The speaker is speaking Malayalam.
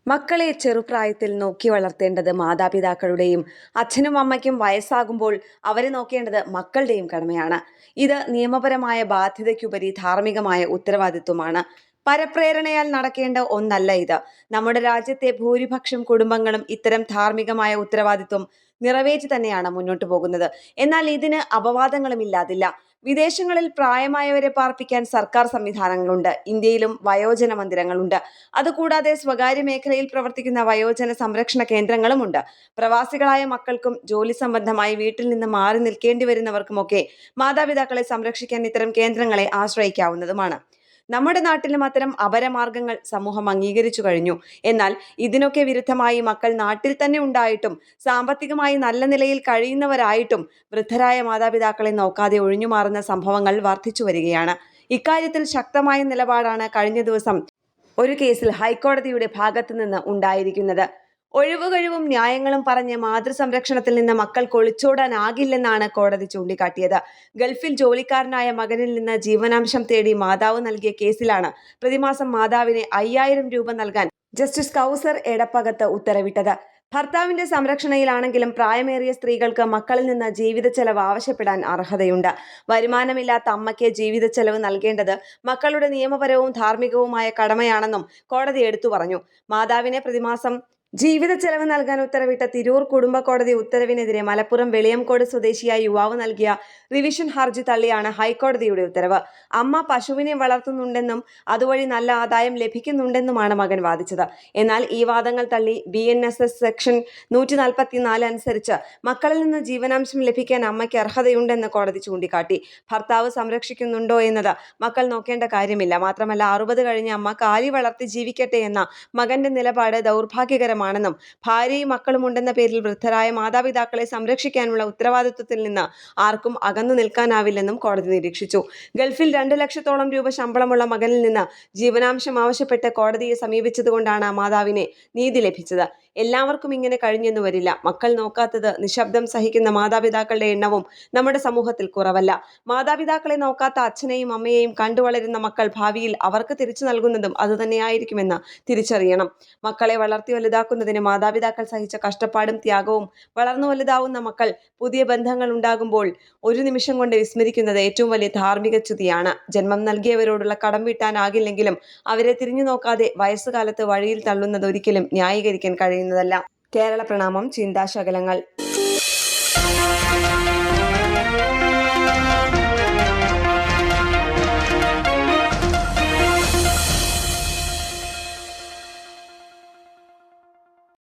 മക്കളെ ചെറുപ്രായത്തിൽ നോക്കി വളർത്തേണ്ടത് മാതാപിതാക്കളുടെയും അച്ഛനും അമ്മയ്ക്കും വയസ്സാകുമ്പോൾ അവരെ നോക്കേണ്ടത് മക്കളുടെയും കടമയാണ്. ഇത് നിയമപരമായ ബാധ്യതയ്ക്കുപരി ധാർമ്മികമായ ഉത്തരവാദിത്വമാണ്. പരപ്രേരണയാൽ നടക്കേണ്ട ഒന്നല്ല ഇത്. നമ്മുടെ രാജ്യത്തെ ഭൂരിപക്ഷം കുടുംബങ്ങളും ഇത്തരം ധാർമ്മികമായ ഉത്തരവാദിത്വം നിറവേറ്റി തന്നെയാണ് മുന്നോട്ടു പോകുന്നത്. എന്നാൽ ഇതിന് അപവാദങ്ങളുമില്ലാതില്ല. വിദേശങ്ങളിൽ പ്രായമായവരെ പാർപ്പിക്കാൻ സർക്കാർ സംവിധാനങ്ങളുണ്ട്. ഇന്ത്യയിലും വയോജന മന്ദിരങ്ങളുണ്ട്. അതുകൂടാതെ സ്വകാര്യ മേഖലയിൽ പ്രവർത്തിക്കുന്ന വയോജന സംരക്ഷണ കേന്ദ്രങ്ങളുമുണ്ട്. പ്രവാസികളായ മക്കൾക്കും ജോലി സംബന്ധമായി വീട്ടിൽ നിന്ന് മാറി നിൽക്കേണ്ടി വരുന്നവർക്കുമൊക്കെ മാതാപിതാക്കളെ സംരക്ഷിക്കാൻ ഇത്തരം കേന്ദ്രങ്ങളെ ആശ്രയിക്കാവുന്നതുമാണ്. നമ്മുടെ നാട്ടിലും അത്തരം അപരമാർഗങ്ങൾ സമൂഹം അംഗീകരിച്ചു കഴിഞ്ഞു. എന്നാൽ ഇതിനൊക്കെ വിരുദ്ധമായി മക്കൾ നാട്ടിൽ തന്നെ ഉണ്ടായിട്ടും സാമ്പത്തികമായി നല്ല നിലയിൽ കഴിയുന്നവരായിട്ടും വൃദ്ധരായ മാതാപിതാക്കളെ നോക്കാതെ ഒഴിഞ്ഞുമാറുന്ന സംഭവങ്ങൾ വർദ്ധിച്ചു വരികയാണ്. ഇക്കാര്യത്തിൽ ശക്തമായ നിലപാടാണ് കഴിഞ്ഞ ദിവസം ഒരു കേസിൽ ഹൈക്കോടതിയുടെ ഭാഗത്തു നിന്ന് ഉണ്ടായിരിക്കുന്നത്. ഒഴിവുകഴിവും ന്യായങ്ങളും പറഞ്ഞ് മാതൃസംരക്ഷണത്തിൽ നിന്ന് മക്കൾക്ക് ഒളിച്ചോടാനാകില്ലെന്നാണ് കോടതി ചൂണ്ടിക്കാട്ടിയത്. ഗൾഫിൽ ജോലിക്കാരനായ മകനിൽ നിന്ന് ജീവനാംശം തേടി മാതാവ് നൽകിയ കേസിലാണ് പ്രതിമാസം മാതാവിന് 5000 രൂപ നൽകാൻ ജസ്റ്റിസ് കൗസർ എടപ്പകത്ത് ഉത്തരവിട്ടത്. ഭർത്താവിന്റെ സംരക്ഷണയിലാണെങ്കിലും പ്രായമേറിയ സ്ത്രീകൾക്ക് മക്കളിൽ നിന്ന് ജീവിത ചെലവ് ആവശ്യപ്പെടാൻ അർഹതയുണ്ട്. വരുമാനമില്ലാത്ത അമ്മയ്ക്ക് ജീവിത ചെലവ് നൽകേണ്ടത് മക്കളുടെ നിയമപരവും ധാർമ്മികവുമായ കടമയാണെന്നും കോടതി എടുത്തു പറഞ്ഞു. മാതാവിനെ പ്രതിമാസം ജീവിത ചെലവ് നൽകാൻ ഉത്തരവിട്ട തിരൂർ കുടുംബ കോടതി ഉത്തരവിനെതിരെ മലപ്പുറം വെളിയംകോട് സ്വദേശിയായ യുവാവ് നൽകിയ റിവിഷൻ ഹർജി തള്ളിയാണ് ഹൈക്കോടതിയുടെ ഉത്തരവ്. അമ്മ പശുവിനെ വളർത്തുന്നുണ്ടെന്നും അതുവഴി നല്ല ആദായം ലഭിക്കുന്നുണ്ടെന്നുമാണ് മകൻ വാദിച്ചത്. എന്നാൽ ഈ വാദങ്ങൾ തള്ളി BNSS സെക്ഷൻ 144 അനുസരിച്ച് മക്കളിൽ നിന്ന് ജീവനാംശം ലഭിക്കാൻ അമ്മയ്ക്ക് അർഹതയുണ്ടെന്ന് കോടതി ചൂണ്ടിക്കാട്ടി. ഭർത്താവ് സംരക്ഷിക്കുന്നുണ്ടോ എന്നത് മക്കൾ നോക്കേണ്ട കാര്യമില്ല. മാത്രമല്ല 60 കഴിഞ്ഞ അമ്മ കാലി വളർത്തി ജീവിക്കട്ടെ എന്ന മകന്റെ നിലപാട് ദൗർഭാഗ്യകരമാണെന്നും ഭാര്യയും മക്കളും ഉണ്ടെന്ന പേരിൽ വൃദ്ധരായ മാതാപിതാക്കളെ സംരക്ഷിക്കാനുള്ള ഉത്തരവാദിത്വത്തിൽ നിന്ന് ആർക്കും അകന്നു നിൽക്കാനാവില്ലെന്നും കോടതി നിരീക്ഷിച്ചു. ഗൾഫിൽ 2 ലക്ഷത്തോളം രൂപ ശമ്പളമുള്ള മകനിൽ നിന്ന് ജീവനാംശം ആവശ്യപ്പെട്ട് കോടതിയെ സമീപിച്ചതുകൊണ്ടാണ് മാതാവിനെ നീതി ലഭിച്ചത്. എല്ലാവർക്കും ഇങ്ങനെ കഴിഞ്ഞെന്നു വരില്ല. മക്കൾ നോക്കാത്തത് നിശബ്ദം സഹിക്കുന്ന മാതാപിതാക്കളുടെ എണ്ണവും നമ്മുടെ സമൂഹത്തിൽ കുറവല്ല. മാതാപിതാക്കളെ നോക്കാത്ത അച്ഛനെയും അമ്മയെയും കണ്ടുവളരുന്ന മക്കൾ ഭാവിയിൽ അവർക്ക് തിരിച്ചു നൽകുന്നതും അതുതന്നെയായിരിക്കുമെന്ന് തിരിച്ചറിയണം. മക്കളെ വളർത്തി വലുതാക്കുന്നതിന് മാതാപിതാക്കൾ സഹിച്ച കഷ്ടപ്പാടും ത്യാഗവും വളർന്നു വലുതാവുന്ന മക്കൾ പുതിയ ബന്ധങ്ങൾ ഉണ്ടാകുമ്പോൾ ഒരു നിമിഷം കൊണ്ട് വിസ്മരിക്കുന്നത് ഏറ്റവും വലിയ ധാർമ്മിക ച്യുതിയാണ്. ജന്മം നൽകിയവരോടുള്ള കടം വീട്ടാനാകില്ലെങ്കിലും അവരെ തിരിഞ്ഞു നോക്കാതെ വയസ്സുകാലത്ത് വഴിയിൽ തള്ളുന്നത് ഒരിക്കലും ന്യായീകരിക്കാൻ കഴിയുന്നതല്ല. കേരള പ്രണാമം. ചിന്താശകലങ്ങൾ.